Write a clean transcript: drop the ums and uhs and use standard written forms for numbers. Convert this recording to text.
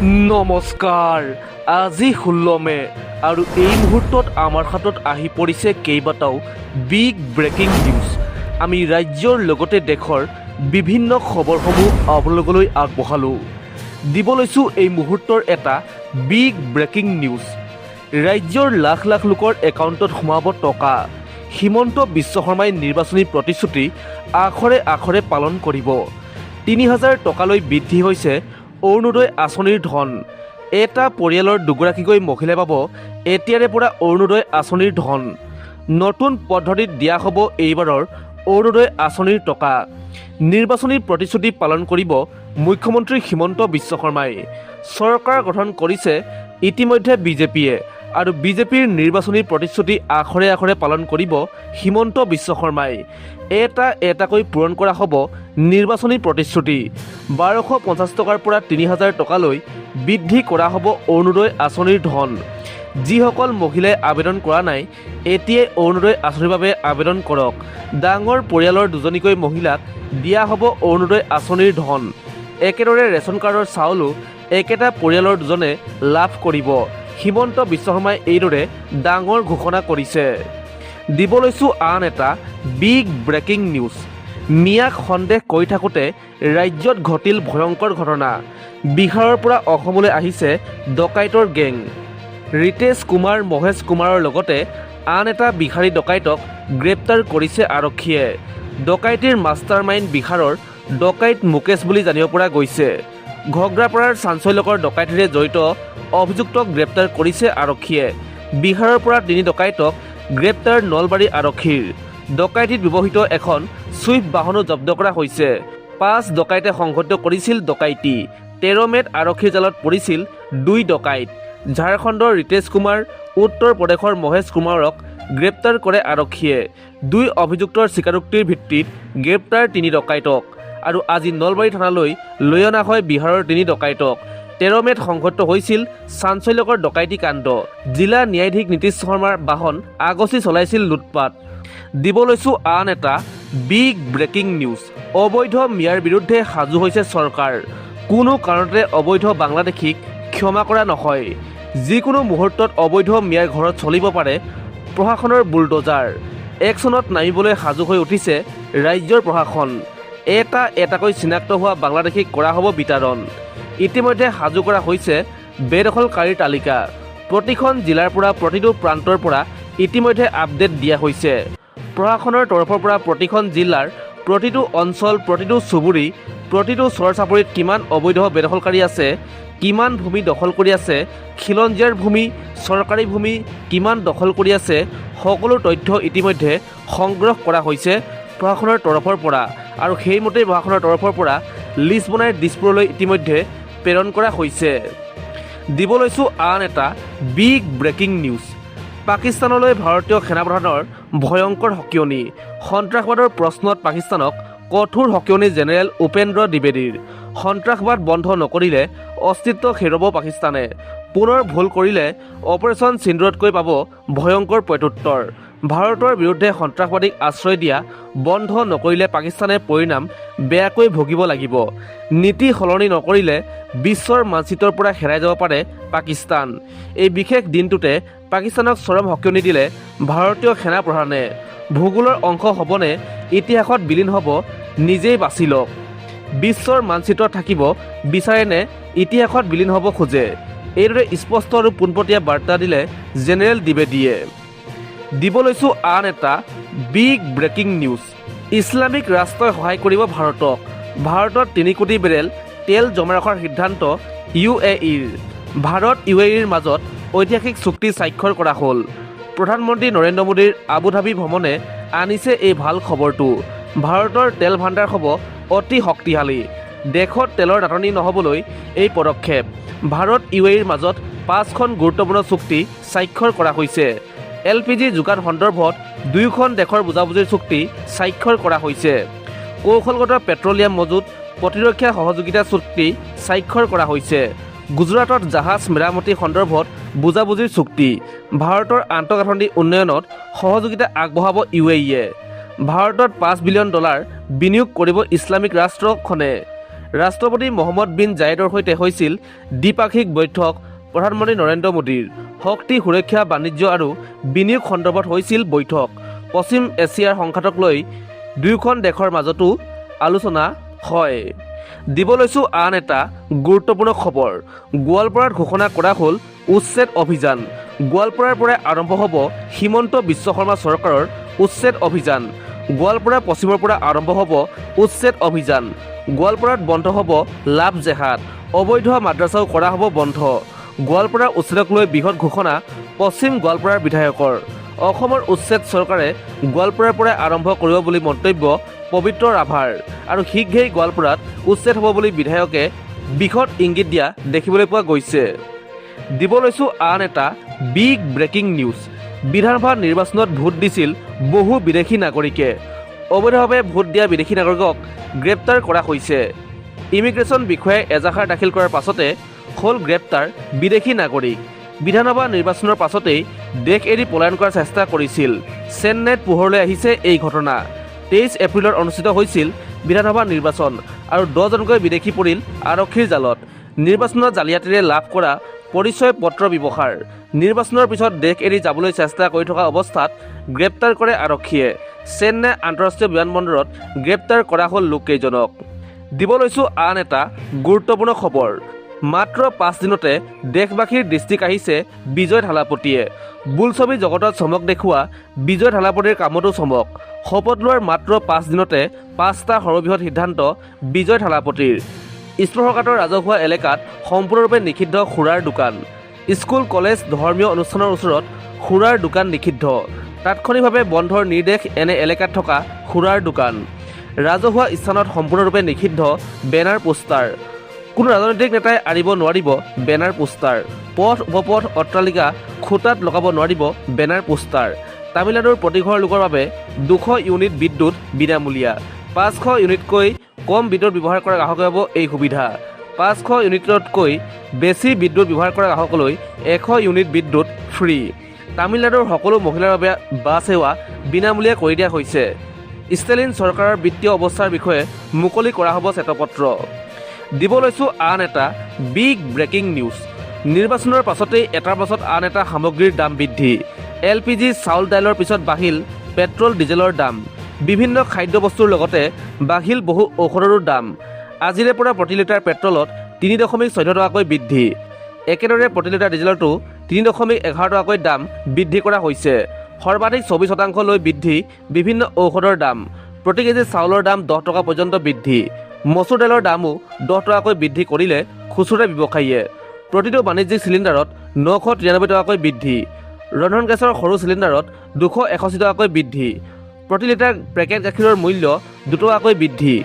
নমস্কাৰ। আজি 16 মে আৰু এই মুহূৰ্তত আমাৰ হাতত আহি পৰিছে কেইবাটাও বিগ ব্ৰেকিং নিউজ। আমি ৰাজ্যৰ লগতে দেশৰ বিভিন্ন খবৰসমূহ আপোনালোকলৈ আগবঢ়ালোঁ। দিব লৈছোঁ এই মুহূৰ্তৰ এটা বিগ ব্ৰেকিং নিউজ। ৰাজ্যৰ লাখ লাখ লোকৰ একাউণ্টত সোমাব টকা। হিমন্ত বিশ্ব শৰ্মাই নিৰ্বাচনী প্ৰতিশ্ৰুতি আখৰে আখৰে পালন কৰিব। ৩,০০০ টকালৈ বৃদ্ধি হৈছে অৰুণোদয় আঁচনিৰ ধন। এটা পৰিয়ালৰ দুগৰাকীকৈ মহিলাই পাব এতিয়াৰে পৰা অৰুণোদয় আঁচনিৰ ধন। নতুন পদ্ধতিত দিয়া হ'ব এইবাৰৰ অৰুণোদয় আঁচনিৰ টকা। নিৰ্বাচনী প্ৰতিশ্ৰুতি পালন কৰিব মুখ্যমন্ত্ৰী হিমন্ত বিশ্ব শৰ্মাই। চৰকাৰ গঠন কৰিছে ইতিমধ্যে বিজেপিয়ে আৰু বিজেপিৰ নিৰ্বাচনী প্ৰতিশ্ৰুতি আখৰে আখৰে পালন কৰিব হিমন্ত বিশ্ব শৰ্মাই। এটা এটাকৈ পূৰণ কৰা হ'ব নিৰ্বাচনী প্ৰতিশ্ৰুতি। ১২৫০ টকাৰ পৰা ৩,০০০ টকালৈ বৃদ্ধি কৰা হ'ব অৰুণোদয় আঁচনিৰ ধন। যিসকল মহিলাই আবেদন কৰা নাই, এতিয়াই অৰুণোদয় আঁচনিৰ বাবে আবেদন কৰক। ডাঙৰ পৰিয়ালৰ দুজনীকৈ মহিলাক দিয়া হ'ব অৰুণোদয় আঁচনিৰ ধন। একেদৰে ৰেচন কাৰ্ডৰ চাউলো একেটা পৰিয়ালৰ দুজনে লাভ কৰিব। হিমন্ত বিশ্ব শৰ্মাই এইদৰে ডাঙৰ ঘোষণা কৰিছে। দিব লৈছোঁ আন এটা বিগ ব্ৰেকিং নিউজ। মিয়াক সন্দেহ কৰি থাকোঁতে ৰাজ্যত ঘটিল ভয়ংকৰ ঘটনা। বিহাৰৰ পৰা অসমলৈ আহিছে ডকাইতৰ গেং। ৰিতেশ কুমাৰ মহেশ কুমাৰৰ লগতে আন এটা বিহাৰী ডকাইতক গ্ৰেপ্তাৰ কৰিছে আৰক্ষীয়ে। ডকাইতিৰ মাষ্টাৰ মাইণ্ড বিহাৰৰ ডকাইত মুকেশ বুলি জানিব পৰা গৈছে। ঘগ্ৰাপাৰাৰ চাঞ্চল্যকৰ ডকাইতিৰে জড়িত অভিযুক্তক গ্ৰেপ্তাৰ কৰিছে আৰক্ষীয়ে। বিহাৰৰ পৰা ৩ ডকাইতক গ্ৰেপ্তাৰ নলবাৰী আৰক্ষীৰ। ডকাইতিত ব্যৱহৃত এখন ছুইফ্ট বাহনো জব্দ কৰা হৈছে। ৫ ডকাইতে সংঘটিত কৰিছিল ডকাইতি। ১৩ মে'ত আৰক্ষীৰ জালত পৰিছিল ২ ডকাইত। ঝাৰখণ্ডৰ ৰিতেশ কুমাৰ, উত্তৰ প্ৰদেশৰ মহেশ কুমাৰক গ্ৰেপ্তাৰ কৰে আৰক্ষীয়ে। ২ অভিযুক্তৰ স্বীকাৰোক্তিৰ ভিত্তিত গ্ৰেপ্তাৰ ৩ ডকাইতক। আৰু আজি নলবাৰী থানালৈ লৈ অনা হয় বিহাৰৰ ৩ ডকাইতক। ১৩ মে'ত সংঘটিত হৈছিল চাঞ্চল্যকৰ ডকাইতি কাণ্ড। জিলা ন্যায়াধীশ নীতিশ শৰ্মাৰ বাহন আগচি চলাইছিল লুটপাট। দিব লৈছোঁ আন এটা বিগ ব্ৰেকিং নিউজ। অবৈধ মিয়াৰ বিৰুদ্ধে সাজু হৈছে চৰকাৰ। কোনো কাৰণতে অবৈধ বাংলাদেশীক ক্ষমা কৰা নহয়। যিকোনো মুহূৰ্তত অবৈধ মিয়াৰ ঘৰত চলিব পাৰে প্ৰশাসনৰ বুলডোজাৰ। একশ্যনত নামিবলৈ সাজু হৈ উঠিছে ৰাজ্যৰ প্ৰশাসন। এটা এটাকৈ চিনাক্ত হোৱা বাংলাদেশীক কৰা হ'ব বিতাড়ন। ইতিমধ্যে সাজু কৰা হৈছে বেদখলকাৰীৰ তালিকা। প্ৰতিখন জিলাৰ পৰা প্ৰতিটো প্ৰান্তৰ পৰা ইতিমধ্যে আপডেট দিয়া হৈছে। প্ৰশাসনৰ তৰফৰ পৰা প্ৰতিখন জিলাৰ প্ৰতিটো অঞ্চল, প্ৰতিটো চুবুৰী, প্ৰতিটো চৰ চাপৰিত কিমান অবৈধ বেদখলকাৰী আছে, কিমান ভূমি দখল কৰি আছে, খিলঞ্জীয়াৰ ভূমি, চৰকাৰী ভূমি কিমান দখল কৰি আছে, সকলো তথ্য ইতিমধ্যে সংগ্ৰহ কৰা হৈছে প্ৰশাসনৰ তৰফৰ পৰা। আৰু সেইমতেই প্ৰশাসনৰ তৰফৰ পৰা লিষ্ট বনাই দিছপুৰলৈ ইতিমধ্যে প্ৰেৰণ কৰা হৈছে। দিব লৈছোঁ আন এটা বিগ ব্ৰেকিং নিউজ। পাকিস্তানলৈ ভাৰতীয় সেনাপ্ৰধানৰ ভয়ংকৰ সকিয়নি। সন্ত্ৰাসবাদৰ প্ৰশ্নত পাকিস্তানক কঠোৰ সকিয়নি জেনেৰেল উপেন্দ্ৰ দ্বিবেদীৰ। সন্ত্ৰাসবাদ বন্ধ নকৰিলে অস্তিত্ব হেৰুৱাব পাকিস্তানে। পুনৰ ভুল কৰিলে অপাৰেশ্যন সিন্দুৰতকৈ পাব ভয়ংকৰ প্ৰত্যুত্তৰ। ভাৰতৰ বিৰুদ্ধে সন্ত্ৰাসবাদীক আশ্ৰয় দিয়া বন্ধ নকৰিলে পাকিস্তানে পৰিণাম বেয়াকৈ ভুগিব লাগিব। নীতি সলনি নকৰিলে বিশ্বৰ মানচিত্ৰৰ পৰা হেৰাই যাব পাৰে পাকিস্তান। এই বিশেষ দিনটোতে পাকিস্তানক চৰম সকিয়নি দিলে ভাৰতীয় সেনাপ্ৰধানে। ভূগোলৰ অংশ হ'বনে ইতিহাসত বিলীন হ'ব, নিজেই বাছি লওক। বিশ্বৰ মানচিত্ৰত থাকিব বিচাৰেনে ইতিহাসত বিলীন হ'ব খোজে? এইদৰে স্পষ্ট আৰু পোনপটীয়া বাৰ্তা দিলে জেনেৰেল দ্বিবেদীয়ে। দিব লৈছোঁ আন এটা বিগ ব্ৰেকিং নিউজ। ইছলামিক ৰাষ্ট্ৰই সহায় কৰিব ভাৰতক। ভাৰতত ৩ কোটি বেৰেল তেল জমা ৰখাৰ সিদ্ধান্ত UAEৰ। ভাৰত UAEৰ মাজত ঐতিহাসিক চুক্তি স্বাক্ষৰ কৰা হ'ল। প্ৰধানমন্ত্ৰী নৰেন্দ্ৰ মোদীৰ আবুধাবি ভ্ৰমণে আনিছে এই ভাল খবৰটো। ভাৰতৰ তেল ভাণ্ডাৰ হ'ব অতি শক্তিশালী। দেশত তেলৰ নাটনি নহ'বলৈ এই পদক্ষেপ। ভাৰত UAEৰ মাজত 5খন গুৰুত্বপূৰ্ণ চুক্তি স্বাক্ষৰ কৰা হৈছে। LPG যোগান সন্দৰ্ভত 2খন দেশৰ বুজাবুজিৰ চুক্তি স্বাক্ষৰ কৰা হৈছে। কৌশলগত পেট্ৰলিয়াম মজুত প্ৰতিৰক্ষা সহযোগিতা চুক্তি স্বাক্ষৰ কৰা হৈছে। গুজৰাটত জাহাজ মেৰামতি সন্দৰ্ভত বুজাবুজিৰ চুক্তি। ভাৰতৰ আন্তঃগাঁথনি উন্নয়নত সহযোগিতা আগবঢ়াব UAEয়ে। ভাৰতত $5 বিলিয়ন বিনিয়োগ কৰিব ইছলামিক ৰাষ্ট্ৰখনে। ৰাষ্ট্ৰপতি মহম্মদ বিন জায়েদৰ সৈতে হৈছিল দ্বিপাক্ষিক বৈঠক। প্ৰধানমন্ত্ৰী নৰেন্দ্ৰ মোদীৰ শক্তি সুৰক্ষা বাণিজ্য আৰু বিনিয়োগ সন্দৰ্ভত হৈছিল বৈঠক। পশ্চিম এছিয়াৰ সংঘাতক লৈ দুয়োখন দেশৰ মাজতো আলোচনা হয়। দিব লৈছোঁ আন এটা গুৰুত্বপূৰ্ণ খবৰ। গোৱালপাৰাত ঘোষণা কৰা হ'ল উচ্ছেদ অভিযান। গোৱালপাৰাৰ পৰাই আৰম্ভ হ'ব হিমন্ত বিশ্ব শৰ্মা চৰকাৰৰ উচ্ছেদ অভিযান। গোৱালপাৰা পশ্চিমৰ পৰা আৰম্ভ হ'ব উচ্ছেদ অভিযান। গোৱালপাৰাত বন্ধ হ'ব লাভ জেহাদ। অবৈধ মাদ্ৰাছাও কৰা হ'ব বন্ধ। গোৱালপাৰা উচ্ছেদক লৈ বৃহৎ ঘোষণা পশ্চিম গোৱালপাৰাৰ বিধায়কৰ। অসমৰ উচ্ছেদ চৰকাৰে গোৱালপাৰাৰ পৰাই আৰম্ভ কৰিব বুলি মন্তব্য পবিত্ৰ ৰাভাৰ। আৰু শীঘ্ৰেই গোৱালপাৰাত উচ্ছেদ হ'ব বুলি বিধায়কে বিশদ ইংগিত দিয়া দেখিবলৈ পোৱা গৈছে। দিব লৈছোঁ আন এটা বিগ ব্ৰেকিং নিউজ। বিধানসভা নিৰ্বাচনত ভোট দিছিল বহু বিদেশী নাগৰিকে। অবৈধভাৱে ভোট দিয়া বিদেশী নাগৰিকক গ্ৰেপ্তাৰ কৰা হৈছে। ইমিগ্ৰেশ্যন বিষয়াই এজাহাৰ দাখিল কৰাৰ পাছতে হ'ল গ্ৰেপ্তাৰ বিদেশী নাগৰিক। বিধানসভা নিৰ্বাচনৰ পাছতেই দেশ এৰি পলায়ন কৰাৰ চেষ্টা কৰিছিল। চেন্নাইত পোহৰলৈ আহিছে এই ঘটনা। 23 এপ্ৰিলত অনুষ্ঠিত হৈছিল বিধানসভা নিৰ্বাচন আৰু 10জনকৈ বিদেশী পৰিল আৰক্ষীৰ জালত। নিৰ্বাচনত জালিয়াতিৰে লাভ কৰা পৰিচয় পত্ৰ ব্যৱহাৰ। নিৰ্বাচনৰ পিছত দেশ এৰি যাবলৈ চেষ্টা কৰি থকা অৱস্থাত গ্ৰেপ্তাৰ কৰে আৰক্ষীয়ে। চেন্নাই আন্তঃৰাষ্ট্ৰীয় বিমানবন্দৰত গ্ৰেপ্তাৰ কৰা হ'ল লোককেইজনক। দিব লৈছোঁ আন এটা গুৰুত্বপূৰ্ণ খবৰ। মাত্ৰ 5 দিনতে দেশবাসীৰ দৃষ্টি কাঢ়িছে বিজয় থালাপতিয়ে। বোলছবি জগতত চমক দেখুওৱা বিজয় থালাপতিৰ কামতো চমক। শপত লোৱাৰ মাত্ৰ 5 দিনতে 5টা সৰ্ববৃহৎ সিদ্ধান্ত বিজয় থালাপতিৰ। স্পৰ্শকাতৰ ৰাজহুৱা এলেকাত সম্পূৰ্ণৰূপে নিষিদ্ধ সুৰাৰ দোকান। স্কুল কলেজ ধৰ্মীয় অনুষ্ঠানৰ ওচৰত সুৰাৰ দোকান নিষিদ্ধ। তাৎক্ষণিকভাৱে বন্ধৰ নিৰ্দেশ এনে এলেকাত থকা সুৰাৰ দোকান। ৰাজহুৱা স্থানত সম্পূৰ্ণৰূপে নিষিদ্ধ বেনাৰ পোষ্টাৰ। কোনো ৰাজনৈতিক নেতাই আনিব নোৱাৰিব বেনাৰ পোষ্টাৰ। পথ উপপথ অট্টালিকা খুঁটাত লগাব নোৱাৰিব বেনাৰ পোষ্টাৰ। তামিলনাডুৰ প্ৰতিঘৰ লোকৰ বাবে 200 ইউনিট বিদ্যুৎ বিনামূলীয়া। 500 ইউনিটকৈ কম বিদ্যুৎ ব্যৱহাৰ কৰা গ্ৰাহকে পাব এই সুবিধা। 500 ইউনিটতকৈ বেছি বিদ্যুৎ ব্যৱহাৰ কৰা গ্ৰাহকলৈ 100 ইউনিট বিদ্যুৎ ফ্ৰী। তামিলনাডুৰ সকলো মহিলাৰ বাবে বাছ সেৱা বিনামূলীয়া কৰি দিয়া হৈছে। ষ্টেলিন চৰকাৰৰ বিত্তীয় অৱস্থাৰ বিষয়ে মুকলি কৰা হ'ব শ্বেতপত্ৰ। দিব লৈছোঁ আন এটা বিগ ব্ৰেকিং নিউজ। নিৰ্বাচনৰ পাছতেই এটাৰ পাছত আন এটা সামগ্ৰীৰ দাম বৃদ্ধি। LPG চাউল দাইলৰ পিছত বাঢ়িল পেট্ৰল ডিজেলৰ দাম। বিভিন্ন খাদ্যবস্তুৰ লগতে বাঢ়িল বহু ঔষধৰো দাম। আজিৰে পৰা প্ৰতি লিটাৰ পেট্ৰলত 3.14 টকাকৈ বৃদ্ধি। একেদৰে প্ৰতি লিটাৰ ডিজেলতো 3.11 টকাকৈ দাম বৃদ্ধি কৰা হৈছে। সৰ্বাধিক 24% লৈ বৃদ্ধি বিভিন্ন ঔষধৰ দাম। প্ৰতি কেজি চাউলৰ দাম 10 টকা পৰ্যন্ত বৃদ্ধি। মচুৰ দাইলৰ দামো 10 টকাকৈ বৃদ্ধি কৰিলে খুচুৰা ব্যৱসায়ীয়ে। প্ৰতিটো বাণিজ্যিক চিলিণ্ডাৰত 993 টকাকৈ বৃদ্ধি। ৰন্ধন গেছৰ সৰু চিলিণ্ডাৰত 281 টকাকৈ বৃদ্ধি। প্ৰতি লিটাৰ পেকেট গাখীৰৰ মূল্য 2 টকাকৈ বৃদ্ধি।